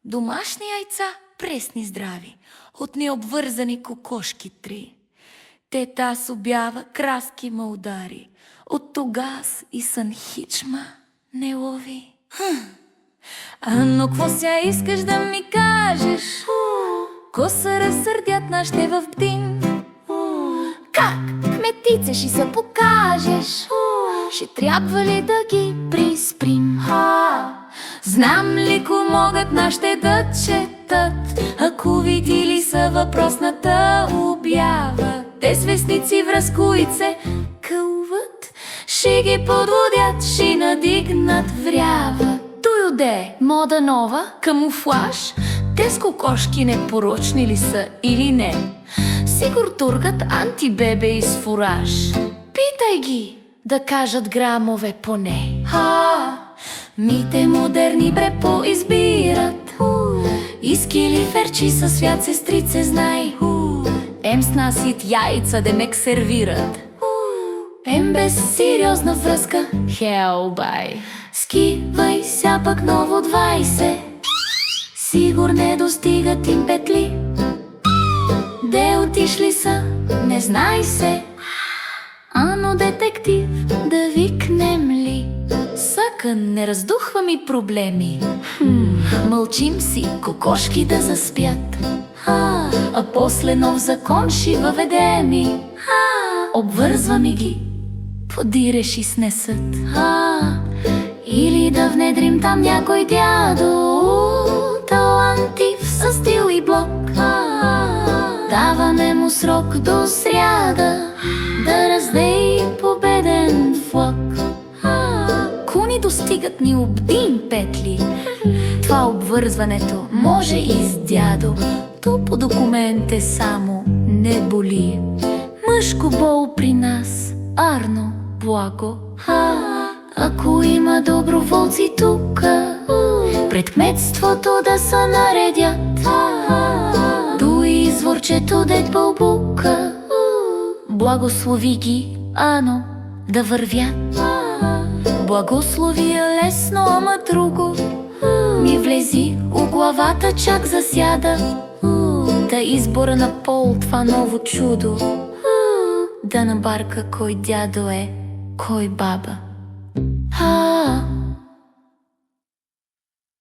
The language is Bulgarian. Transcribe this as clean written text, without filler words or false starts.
Домашни яйца, пресни здрави, от необвързани кокошки три. Тета с обява, краски ма удари, от тогас и сън хичма не лови. Но кво ся искаш да ми кажеш? Ко се разсърдят нашите в бдин? Как? Метице ще се покажеш? Ще трябва ли да ги присприм? Знам ли ко могат нашите да четат, ако видили са въпросната обява? Те с вестници връзкуице кълват, ще ги подводят, ще надигнат врява. Той оде мода нова, камуфлаж, те с кокошки непорочни ли са или не? Сигур тургат антибебе из фураж. Питай ги да кажат грамове поне. Мите модерни бре поизбират, искили ферчи със свят сестрице знай. Ем с насит яйца демек сервират, ем без сериозна връзка хелбай. Скивай ся пък ново 20, сигур не достигат им петли. Де отишли са, не знай се, ано детектив да викнем ли? Съкън, не раздухва ми проблеми. Мълчим си, кокошки да заспят, а после нов закон ще въведеми. Обвързваме ги, подиреш и снесат. Или да внедрим там някой дядо, талантив със стил и блок. Даваме му срок до сряда да раздей победен флаг. Куни достигат ни обдим петли, това обвързването може и с дядо. То по документ е само не боли. Мъжко бол при нас, арно, благо. Ако има доброволци тука, пред кметството да се наредят, до изворчето дед бълбука, благослови ги, ано, да вървят. Благослови е лесно, ама друго ми влези у главата, чак засяда. Да избора на пол това ново чудо, да набарка кой дядо е, кой баба.